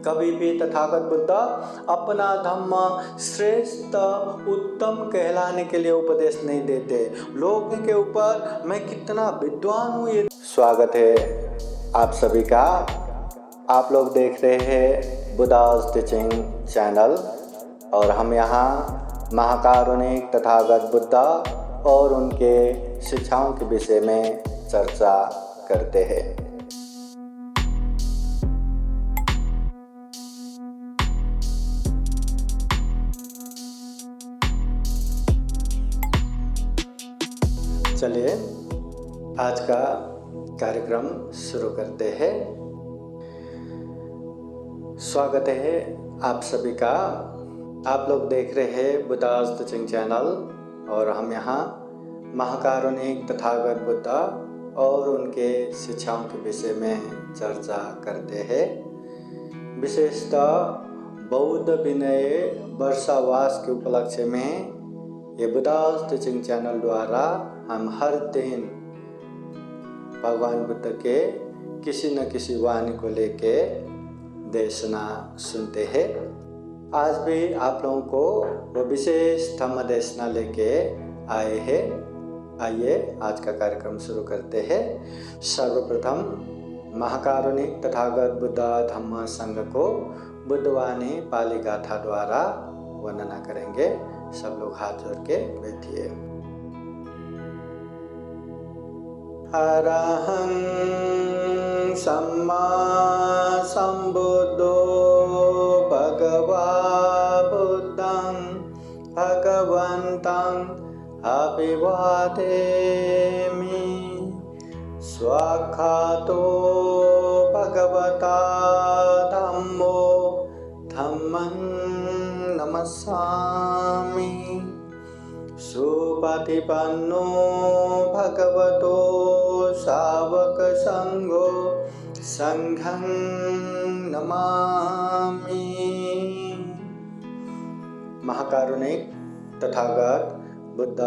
कभी भी तथागत बुद्ध अपना धम्म श्रेष्ठ उत्तम कहलाने के लिए उपदेश नहीं देते। लोगों के ऊपर मैं कितना विद्वान हूँ ये। स्वागत है आप सभी का। आप लोग देख रहे हैं बुद्धास टीचिंग चैनल और हम यहाँ महाकारुणिक तथागत बुद्ध और उनके शिक्षाओं के विषय में चर्चा करते हैं। चलिए आज का कार्यक्रम शुरू करते हैं। स्वागत है आप सभी का। आप लोग देख रहे हैं बुद्धास टीचिंग चैनल और हम यहाँ महाकारुणिक तथागत बुद्ध और उनके शिक्षाओं के विषय में चर्चा करते हैं। विशेषतः बौद्ध विनय वर्षावास के उपलक्ष्य में ये बुद्धास टीचिंग चैनल द्वारा हम हर दिन भगवान बुद्ध के किसी न किसी वाणी को लेके देशना सुनते हैं। आज भी आप लोगों को वो विशेष धम्म देशना लेके आए हैं। आइए आज का कार्यक्रम शुरू करते हैं। सर्वप्रथम महाकारुणिक तथागत बुद्ध धम्म संघ को बुद्धवाणी पाली गाथा द्वारा वर्णना करेंगे। सब लोग हाथ जोड़ के बैठिए। अरहं सम्मा संबुद्धो भगवा बुद्धं भगवन्तं अभिवादेमि। स्वाख्यातो भगवता धम्मो धम्मं नमस्सामि। सुपतिपन्नो भगवतो सावक संघो संघं नमामि। महाकारुणिक तथागत बुद्ध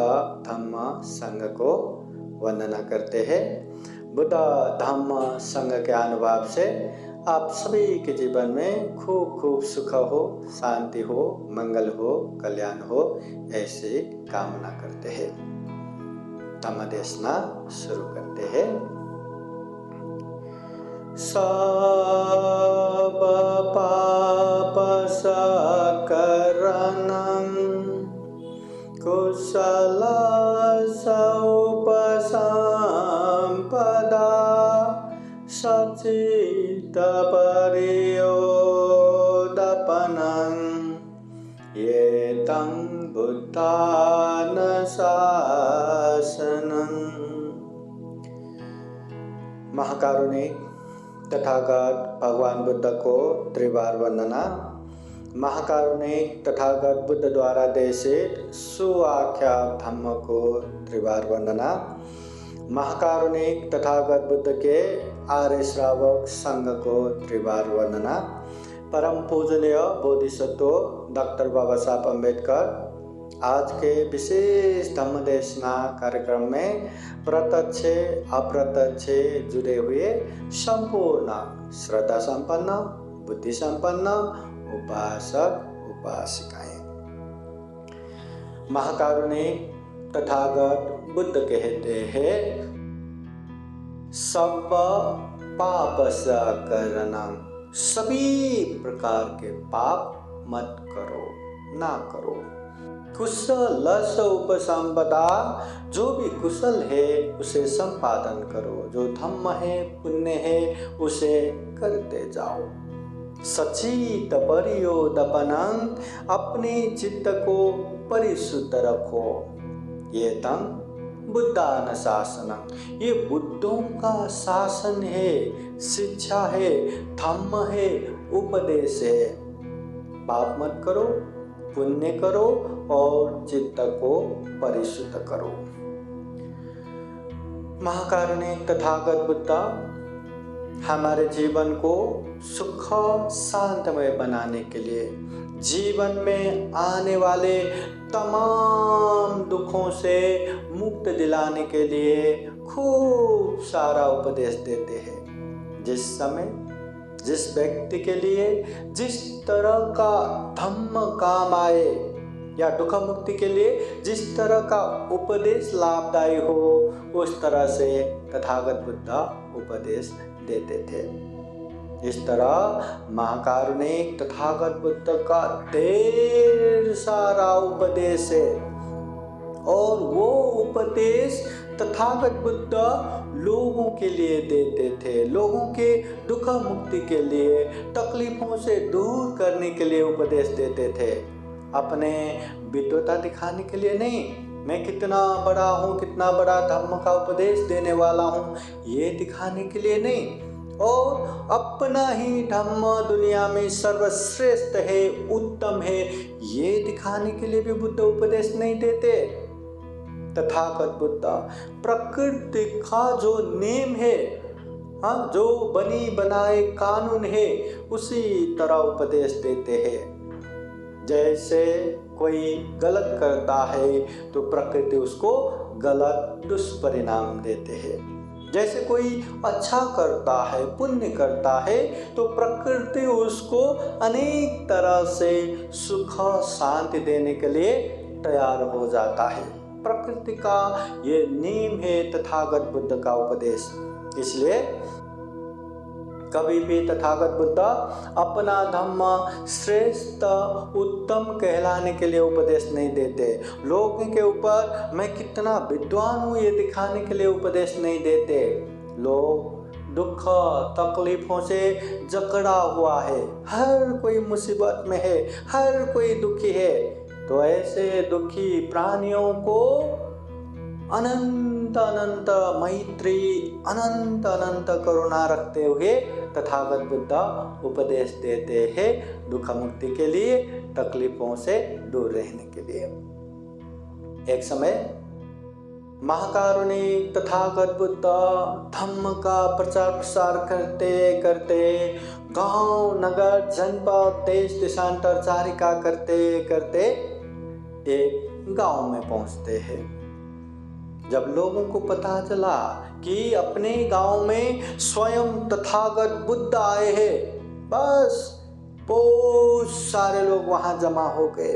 धम्म संघ को वंदना करते हैं। बुद्ध धम्म संघ के अनुभव से आप सभी के जीवन में खूब खूब सुख हो, शांति हो, मंगल हो, कल्याण हो, ऐसी कामना करते हैं। धम्म देशना शुरू करते हैं। सब पाप सकरणं कुशल उपसंपदा सचित परियोदपनं एतं बुद्धानुशासनं। महाकारुणिक तथागत भगवान बुद्ध को त्रिवार वंदना। महाकारुणिक तथागत बुद्ध द्वारा देशित सुआख्यात धम्म को त्रिवार वंदना। महाकारुणिक तथागत बुद्ध के आर्य श्रावक संघ को त्रिवार वंदना। परम पूजनीय बोधिसत्व डॉक्टर बाबा साहब अम्बेडकर आज के विशेष धम्म देशना कार्यक्रम में प्रत्यक्ष अप्रत्यक्ष जुड़े हुए संपूर्ण श्रद्धा संपन्न बुद्धि संपन्न उपासक उपासिकाएं। महाकारुणिक तथागत बुद्ध कहते हैं सब पाप सकरणं, सभी प्रकार के पाप मत करो, ना करो। कुशल उपसंपदा, जो भी कुशल है उसे संपादन करो, जो धम्म है पुण्य है उसे करते जाओ। सचित परियोदपनं, अपने चित्त को परिशुद्ध रखो। ये तंग बुद्धानुशासनं, ये बुद्धों का शासन है, शिक्षा है, धम्म है, उपदेश है। पाप मत करो, पुण्य करो और चित्त को परिशुद्ध करो। महाकारुणिक तथागत बुद्ध हमारे जीवन को सुख शांतमय बनाने के लिए, जीवन में आने वाले तमाम दुखों से मुक्त दिलाने के लिए खूब सारा उपदेश देते हैं। जिस समय जिस व्यक्ति के लिए जिस तरह का धम्म काम आए या दुख मुक्ति के लिए जिस तरह का उपदेश लाभदायी हो, उस तरह से तथागत बुद्ध उपदेश देते थे। इस तरह महाकारुणिक तथागत बुद्ध का ढेर सारा उपदेश है और वो उपदेश तथागत बुद्ध लोगों के लिए देते थे, लोगों के दुख मुक्ति के लिए, तकलीफों से दूर करने के लिए उपदेश देते थे। अपने विद्वता दिखाने के लिए नहीं, मैं कितना बड़ा हूँ, कितना बड़ा धर्म का उपदेश देने वाला हूँ, ये दिखाने के लिए नहीं, और अपना ही धर्म दुनिया में सर्वश्रेष्ठ है, उत्तम है, ये दिखाने के लिए भी बुद्ध उपदेश नहीं देते। तथागत बुद्ध प्रकृति का जो नेम है, हाँ, जो बनी बनाए कानून है, उसी तरह उपदेश देते हैं। जैसे कोई गलत करता है तो प्रकृति उसको गलत दुष्परिणाम देते हैं। जैसे कोई अच्छा करता है, पुण्य करता है, तो प्रकृति उसको अनेक तरह से सुख शांति देने के लिए तैयार हो जाता है। प्रकृति का ये नियम है तथागत बुद्ध का उपदेश। इसलिए कभी भी तथागत बुद्ध अपना धम्म श्रेष्ठ उत्तम कहलाने के लिए उपदेश नहीं देते। लोगों के ऊपर मैं कितना विद्वान हूँ ये दिखाने के लिए उपदेश नहीं देते। लोग दुख तकलीफों से जकड़ा हुआ है, हर कोई मुसीबत में है, हर कोई दुखी है, तो ऐसे दुखी प्राणियों को अनंत अनंत मैत्री, अनंत अनंत करुणा रखते हुए तथागत बुद्ध उपदेश देते हैं दुख मुक्ति के लिए, तकलीफों से दूर रहने के लिए। एक समय महाकारुणिक तथागत बुद्ध धम्म का प्रचार प्रसार करते करते गांव नगर जनपद देश देशांतर चारिका करते करते एक गांव में पहुंचते हैं। जब लोगों को पता चला कि अपने गांव में स्वयं तथागत बुद्ध आए हैं, बस बहुत सारे लोग वहां जमा हो गए।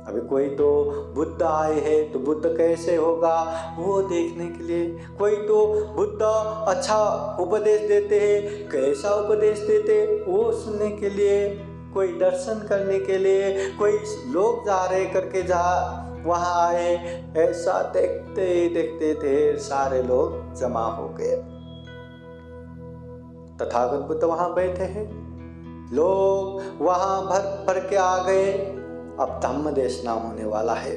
अभी कोई तो बुद्ध आए हैं तो बुद्ध कैसे होगा वो देखने के लिए, कोई तो बुद्ध अच्छा उपदेश देते हैं, कैसा उपदेश देते वो सुनने के लिए, कोई दर्शन करने के लिए, कोई लोग जा रहे करके जा वहाँ आए। ऐसा देखते देखते ढेर सारे लोग जमा हो गए। तथागत बुद्ध वहां बैठे हैं, लोग वहां भर भर के आ गए। अब धम्म देशना होने वाला है।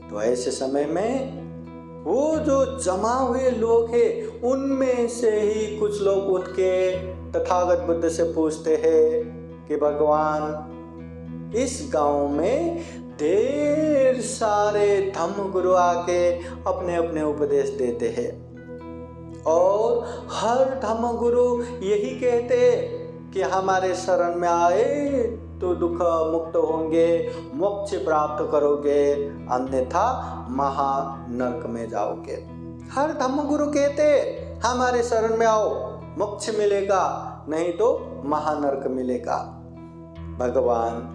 तो ऐसे समय में वो जो जमा हुए लोग हैं उनमें से ही कुछ लोग उठ के तथागत बुद्ध से पूछते हैं कि भगवान, इस गांव में ढेर सारे धम्म गुरु आके अपने अपने उपदेश देते हैं और हर धम्म गुरु यही कहते कि हमारे शरण में आए तो दुख मुक्त होंगे, मोक्ष प्राप्त करोगे, अन्यथा महानरक में जाओगे। हर धम्म गुरु कहते हमारे शरण में आओ, मोक्ष मिलेगा, नहीं तो महानरक मिलेगा। भगवान,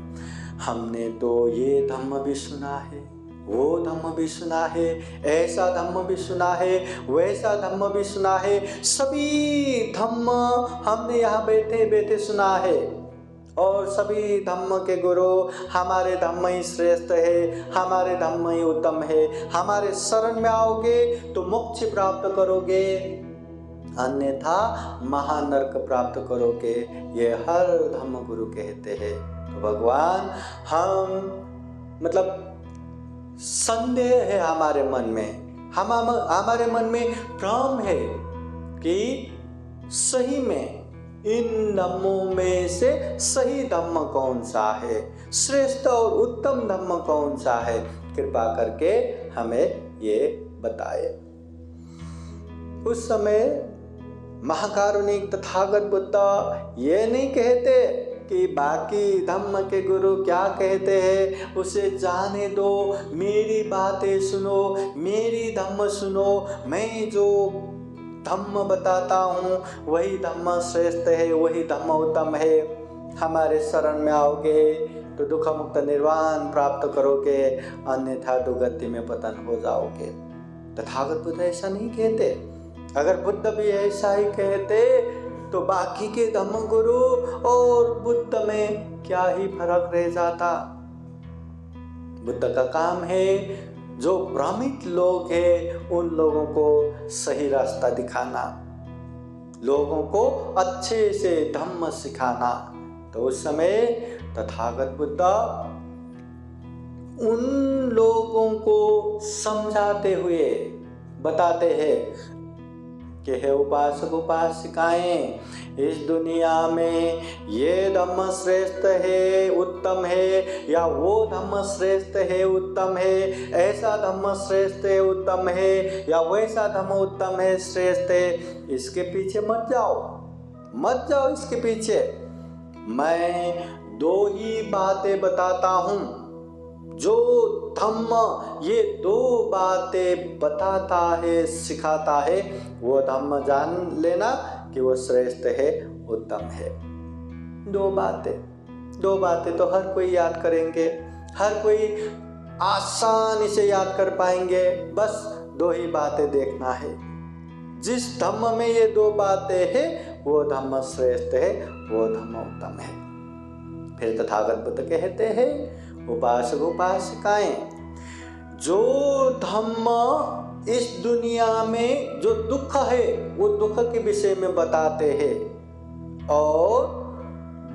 हमने तो ये धम्म भी सुना है, वो धम्म भी सुना है, ऐसा धम्म भी सुना है, वैसा धम्म भी सुना है, सभी धम्म हमने यहाँ बैठे बैठे सुना है और सभी धम्म के गुरु हमारे धम्म ही श्रेष्ठ है, हमारे धम्म ही उत्तम है, हमारे शरण में आओगे तो मोक्ष प्राप्त करोगे, अन्यथा महानरक प्राप्त करोगे, ये हर धम्म गुरु कहते हैं। तो भगवान, हम मतलब संदेह है हमारे मन में, हमारे मन में भ्रम है कि सही में इन धम्मों में से सही धम्म कौन सा है, श्रेष्ठ और उत्तम धम्म कौन सा है, कृपा करके हमें ये बताए। उस समय महाकारुणिक तथागत बुद्ध ये नहीं कहते कि बाकी धम्म के गुरु क्या कहते हैं उसे जाने दो, मेरी बातें सुनो, मेरी धम्म सुनो, मैं जो धम्म बताता हूँ वही धम्म श्रेष्ठ है, वही धम्म उत्तम है। हमारे शरण में आओगे तो दुख मुक्त निर्वाण प्राप्त करोगे, अन्यथा दुर्गति में पतन हो जाओगे। तथागत बुद्ध ऐसा नहीं कहते। अगर बुद्ध भी ऐसा ही कहते तो बाकी के धम्म गुरु और बुद्ध में क्या ही फर्क रह जाता। बुद्ध का काम है जो भ्रमित लोग हैं उन लोगों को सही रास्ता दिखाना, लोगों को अच्छे से धम्म सिखाना। तो उस समय तथागत बुद्ध उन लोगों को समझाते हुए बताते हैं कि हे उपासक उपासिकाएं, इस दुनिया में ये धम्म श्रेष्ठ है, उत्तम है, या वो धम्म श्रेष्ठ है, उत्तम है, ऐसा धम्म श्रेष्ठ है, उत्तम है, या वैसा धम्म उत्तम है, श्रेष्ठ है। इसके पीछे मत जाओ इसके पीछे। मैं दो ही बातें बताता हूँ, जो धम्म ये दो बातें बताता है, सिखाता है, वो धम्म जान लेना कि वो श्रेष्ठ है, उत्तम है। दो बातें तो हर कोई याद करेंगे, हर कोई आसानी से याद कर पाएंगे। बस दो ही बातें देखना है। जिस धम्म में ये दो बातें हैं वो धम्म श्रेष्ठ है, वो धम्म उत्तम है। फिर तथागत बुद्ध कहते हैं, उपासक उपासिकाएं, जो धम्म इस दुनिया में जो दुख है वो दुख के विषय में बताते हैं और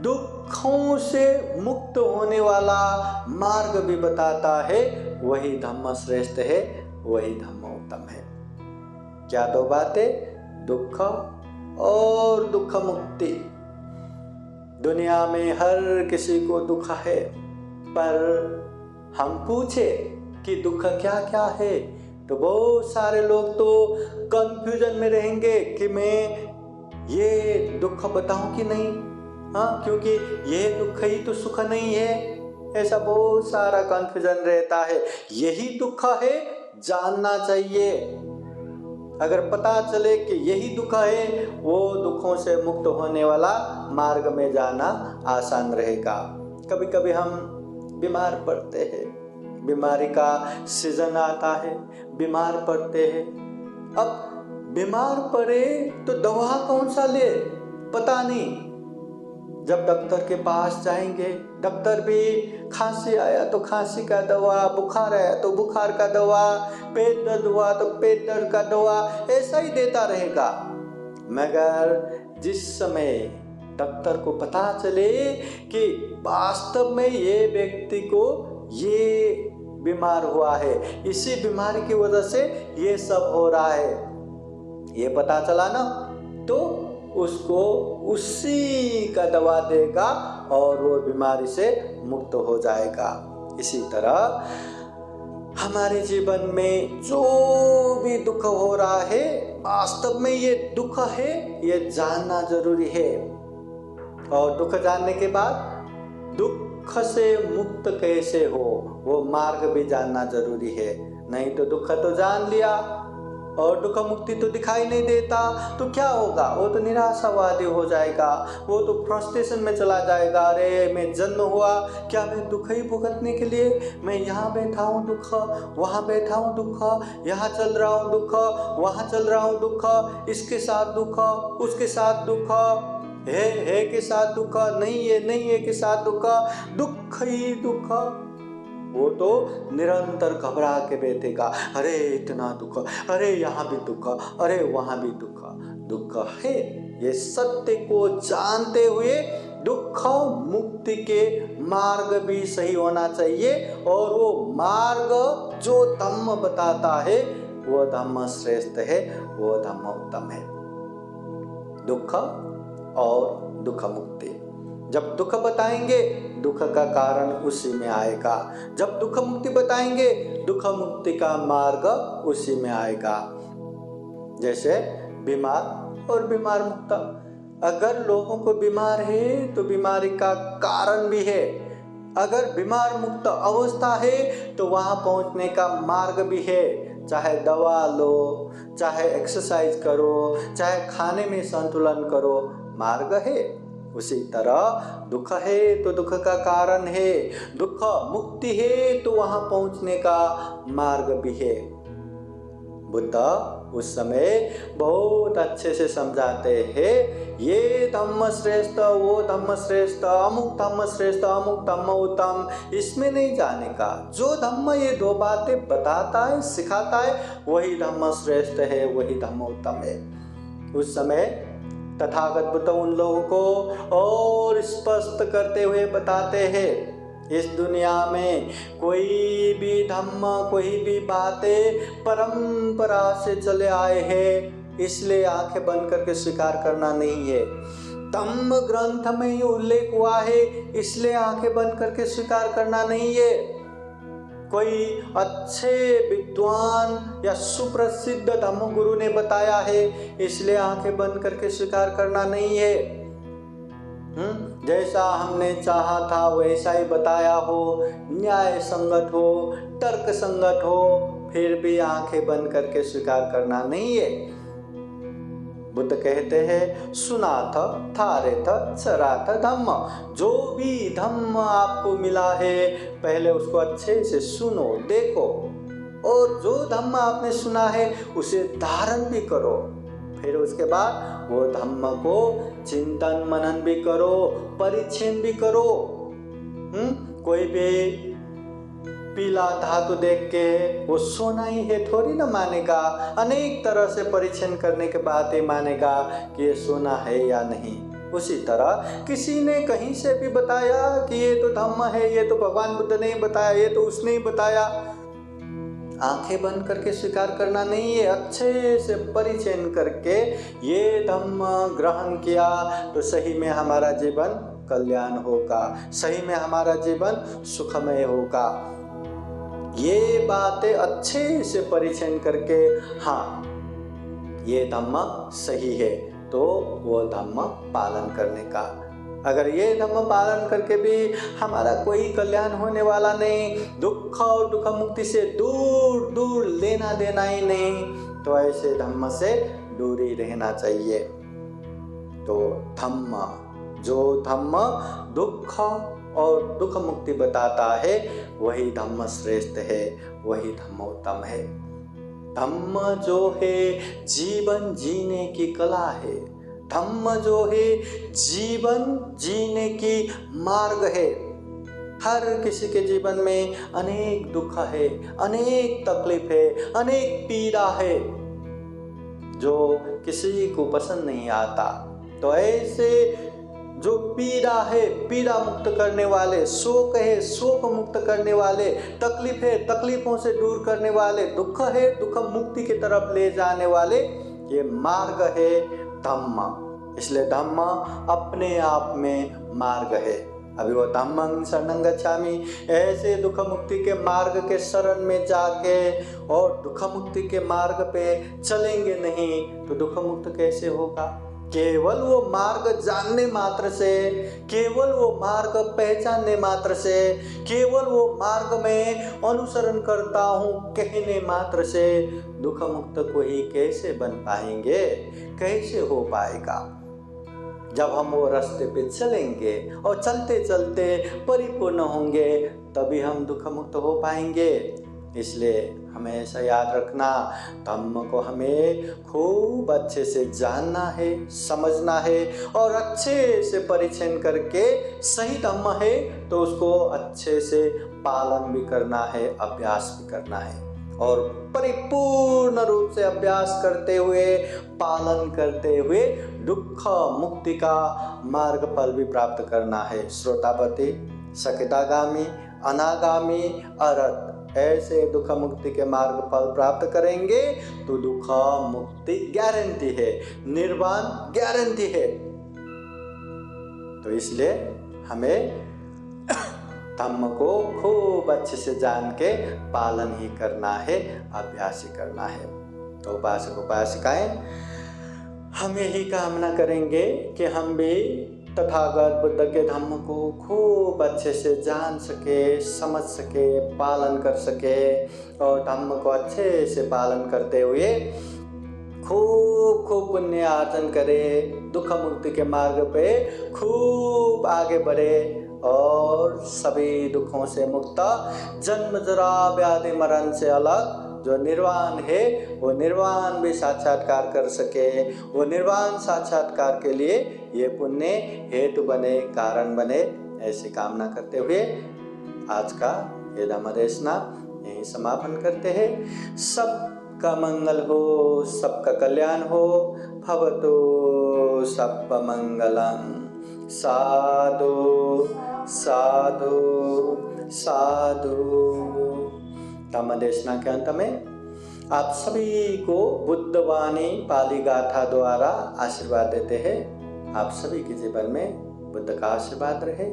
दुखों से मुक्त होने वाला मार्ग भी बताता है, वही धम्म श्रेष्ठ है, वही धम्म उत्तम है। क्या दो बातें? दुख और दुख मुक्ति। दुनिया में हर किसी को दुख है, पर हम पूछे कि दुख क्या क्या है तो बहुत सारे लोग तो कंफ्यूजन में रहेंगे कि मैं ये दुख बताऊं कि नहीं, क्योंकि ये दुख ही तो सुख नहीं है। ऐसा बहुत सारा कंफ्यूजन रहता है। यही दुख है, जानना चाहिए। अगर पता चले कि यही दुख है, वो दुखों से मुक्त होने वाला मार्ग में जाना आसान रहेगा। कभी कभी हम बीमार पड़ते हैं, बीमारी का सीजन आता है, बीमार पड़ते हैं। अब बीमार पड़े तो दवा कौन सा ले, पता नहीं। जब डॉक्टर के पास जाएंगे, डॉक्टर भी खांसी आया तो खांसी का दवा, बुखार आया तो बुखार का दवा, पेट दर्द हुआ तो पेट दर्द का दवा, ऐसा ही देता रहेगा। मगर जिस समय डॉक्टर को पता चले कि वास्तव में ये व्यक्ति को ये बीमार हुआ है, इसी बीमारी की वजह से ये सब हो रहा है, ये पता चला ना, तो उसको उसी का दवा देगा और वो बीमारी से मुक्त हो जाएगा। इसी तरह हमारे जीवन में जो भी दुख हो रहा है, वास्तव में ये दुख है, ये जानना जरूरी है। और दुख जानने के बाद दुख से मुक्त कैसे हो, वो मार्ग भी जानना जरूरी है। नहीं तो दुख तो जान लिया और दुख मुक्ति तो दिखाई नहीं देता, तो क्या होगा? वो तो निराशावादी हो जाएगा, वो तो फ्रस्ट्रेशन में चला जाएगा। अरे मैं जन्म हुआ, क्या मैं दुख ही भुगतने के लिए? मैं यहाँ बैठा हूँ दुख, वहाँ बैठा हूँ दुख, यहाँ चल रहा हूँ दुख, वहाँ चल रहा हूँ दुख, इसके साथ दुख, उसके साथ दुख, है के साथ दुख, नहीं है के साथ दुख, दुख ही दुख। वो तो निरंतर घबरा के बैठेगा, अरे इतना दुख, अरे यहाँ भी दुख, अरे वहाँ भी दुख। दुख है, ये सत्य को जानते हुए दुख मुक्ति के मार्ग भी सही होना चाहिए। और वो मार्ग जो धम्म बताता है, वो धम्म श्रेष्ठ है, वो धम्म उत्तम है। दुख और दुख मुक्ति। जब दुख बताएंगे, दुख का कारण उसी में आएगा। जब दुख मुक्ति बताएंगे, दुख मुक्ति का मार्ग उसी में आएगा। जैसे बीमार और बीमार मुक्त। अगर लोगों को बीमार है तो बीमारी का कारण भी है। अगर बीमार मुक्त अवस्था है तो वहां पहुंचने का मार्ग भी है। चाहे दवा लो, चाहे एक्सरसाइज करो, चाहे खाने में संतुलन करो, मार्ग है। उसी तरह दुख है तो दुख का कारण है, दुख मुक्ति है तो वहां पहुंचने का मार्ग भी है। बुद्ध उस समय बहुत अच्छे से समझाते हैं, ये धम्म श्रेष्ठ, वो धम्म श्रेष्ठ, अमुक धम्म श्रेष्ठ, अमुक धम्म उत्तम, इसमें नहीं जाने का। जो धम्म ये दो बातें बताता है, सिखाता है, वही धम्म श्रेष्ठ है, वही धम्म उत्तम है। उस समय तथागत बुद्ध उन लोगों को और स्पष्ट करते हुए बताते हैं, इस दुनिया में कोई भी धम्म, कोई भी बातें परंपरा से चले आए हैं, इसलिए आंखें बंद करके स्वीकार करना नहीं है। धम्म ग्रंथ में ही उल्लेख हुआ है, इसलिए आंखें बंद करके स्वीकार करना नहीं है। कोई अच्छे विद्वान या सुप्रसिद्ध धम्म गुरु ने बताया है, इसलिए आंखें बंद करके स्वीकार करना नहीं है। जैसा हमने चाहा था वैसा ही बताया हो, न्याय संगत हो, तर्क संगत हो, फिर भी आंखें बंद करके स्वीकार करना नहीं है। बुद्ध कहते हैं, सुनाथ थारेथ चराथ धम्म, जो भी धम्म आपको मिला है पहले उसको अच्छे से सुनो, देखो, और जो धम्म आपने सुना है उसे धारण भी करो। फिर उसके बाद वो धम्म को चिंतन मनन भी करो, परिच्छेद भी करो। कोई भी पीला धातु देख के वो सोना ही है थोड़ी ना मानेगा, अनेक तरह से परीक्षण करने के बाद ही मानेगा कि ये सोना है या नहीं। उसी तरह किसी ने कहीं से भी बताया कि ये तो धम्म है, ये तो भगवान बुद्ध ने बताया, ये तो उसने ही बताया, आंखें बंद करके स्वीकार करना नहीं है। अच्छे से परिचय करके ये धम्म ग्रहण किया तो सही में हमारा जीवन कल्याण होगा, सही में हमारा जीवन सुखमय होगा। ये बातें अच्छे से परिचय करके, हाँ ये धम्म सही है, तो वो धम्म पालन करने का। अगर ये धम्म पालन करके भी हमारा कोई कल्याण होने वाला नहीं, दुख और दुख मुक्ति से दूर दूर लेना देना ही नहीं, तो ऐसे धम्म से दूर ही रहना चाहिए। तो धम्म, जो धम्म दुख और दुख मुक्ति बताता है वही धम्म श्रेष्ठ है, वही धम्म उत्तम है। धम्म जो है जीवन जीने की कला है, धम्म जो है जीवन जीने की मार्ग है। हर किसी के जीवन में अनेक दुख है, अनेक तकलीफ है, अनेक पीड़ा है, जो किसी को पसंद नहीं आता। तो ऐसे जो पीड़ा है, पीड़ा मुक्त करने वाले, शोक है, शोक मुक्त करने वाले, तकलीफ है, तकलीफों से दूर करने वाले, दुख है, दुख मुक्ति की तरफ ले जाने वाले, ये मार्ग है धम्म। इसलिए धम्म अपने आप में मार्ग है। अभी वो धम्मं शरणं गच्छामि, ऐसे दुख मुक्ति के मार्ग के शरण में जाके और दुख मुक्ति के मार्ग पे चलेंगे नहीं तो दुख मुक्त कैसे होगा। केवल वो मार्ग जानने मात्र से, केवल वो मार्ग पहचानने मात्र से, केवल वो मार्ग में अनुसरण करता हूँ कहने मात्र से दुख मुक्त को ही कैसे बन पाएंगे, कैसे हो पाएगा। जब हम वो रास्ते पे चलेंगे और चलते चलते परिपूर्ण होंगे तभी हम दुख मुक्त हो पाएंगे। इसलिए हमेशा याद रखना, धम्म को हमें खूब अच्छे से जानना है, समझना है और अच्छे से परिचय करके सही धम्म है तो उसको अच्छे से पालन भी करना है, अभ्यास भी करना है और परिपूर्ण रूप से अभ्यास करते हुए, पालन करते हुए दुख मुक्ति का मार्ग फल भी प्राप्त करना है। श्रोतापति, सकितागामी, अनागामी, अरहत, ऐसे दुख मुक्ति के मार्ग फल प्राप्त करेंगे तो दुख मुक्ति गारंटी है, निर्वाण गारंटी है। तो इसलिए हमें धम्म को खूब अच्छे से जान के पालन ही करना है, अभ्यास ही करना है। तो उपासक उपासिकाएं हम यही कामना करेंगे कि हम भी तथागत बुद्ध के धम्म को खूब अच्छे से जान सके, समझ सके, पालन कर सके और धम्म को अच्छे से पालन करते हुए खूब खूब पुण्य अर्जन करे, दुख मुक्ति के मार्ग पे खूब आगे बढ़े और सभी दुखों से मुक्त, जन्म जरा व्याधि मरण से अलग जो निर्वाण है वो निर्वाण भी साक्षात्कार कर सके। वो निर्वाण साक्षात्कार के लिए ये पुण्य हेतु बने, कारण बने, ऐसी कामना करते हुए आज का ये धम्मदेशना यहीं समापन करते हैं। सबका मंगल हो, सबका कल्याण हो। भवतु सब्ब मंगलम्। साधु साधु साधु। धम्मदेशना के अंत में आप सभी को बुद्धवाणी पाली गाथा द्वारा आशीर्वाद देते हैं। आप सभी के जीवन में बुद्ध का आशीर्वाद रहे,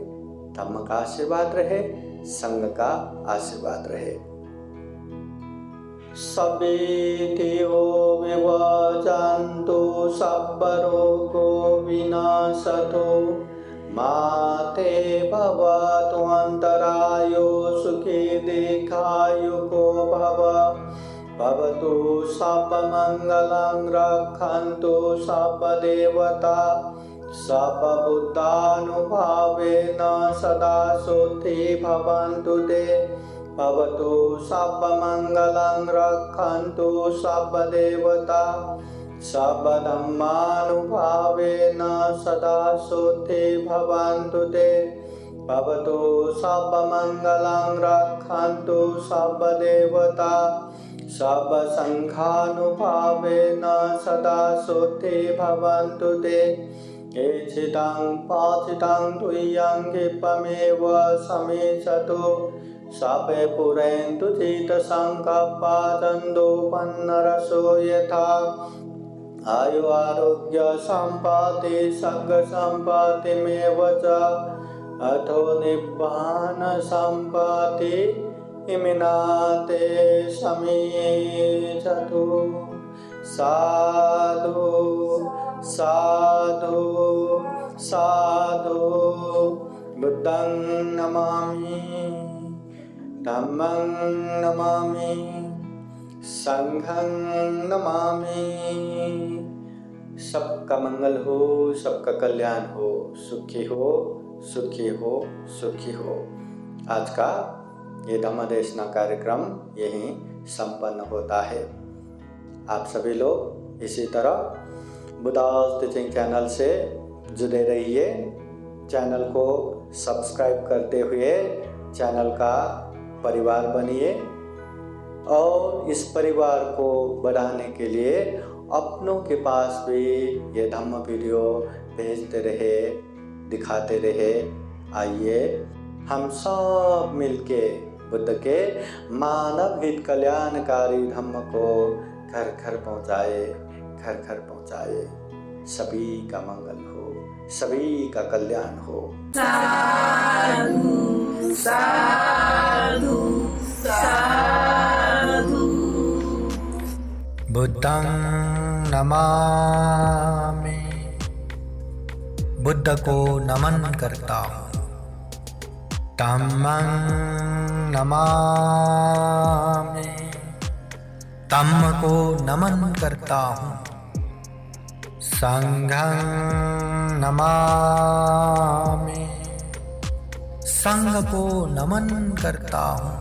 धम्म का आशीर्वाद रहे, संघ का आशीर्वाद रहे। सभेतियो विवजन्तु सब्ब रोगो विनाशतो माते भवतु अन्तरायो सुखी दीर्घायुको भव। भवतु सर्वमङ्गलं रक्षन्तु सर्वदेवता सर्वबुद्धानुभावेन सदा शुद्धि भवन्तु ते। भवतु सर्वमङ्गलं रक्षन्तु सर्वदेवता सर्वधर्मानुभावेन सदा शुद्धि भवन्तु ते। भवतु सर्वमङ्गलं रक्षन्तु सर्वदेवता सर्वसङ्घानुभावेन सदा शुद्धि भवन्तु ते। केचिदं पाचिदं तुय्यं क्षिप्रमेव समेषतु सापे पुरन्तु चित्तसङ्कल्पा चन्दोपन्नरसो यथा। आयु आरोग्य सम्पत्ति सर्ग सम्पत्तिमेव च अथो निब्बान सम्पत्ति इमिनाते समीचतु। साधु साधु साधु। बुद्धं नमामि, धम्मं नमामि, संघं नमामि। सबका मंगल हो, सबका कल्याण हो, सुखी हो, सुखी हो, सुखी हो। आज का ये धम्मदेशना कार्यक्रम यहीं संपन्न होता है। आप सभी लोग इसी तरह बुद्धास टीचिंग चैनल से जुड़े रहिए। चैनल को सब्सक्राइब करते हुए चैनल का परिवार बनिए और इस परिवार को बढ़ाने के लिए अपनों के पास भी ये धम्म वीडियो भेजते रहे, दिखाते रहे। आइए हम सब मिलके बुद्ध के मानव हित कल्याणकारी धम्म को घर घर पहुँचाए, घर घर पहुँचाए। सभी का मंगल हो, सभी का कल्याण हो। साधु साधु साधु। बुद्धं नमामि, बुद्ध को नमन करता हूँ। धम्मं नमामि, धम्म को नमन करता हूँ। संघं नमामि, संघ को नमन करता हूँ।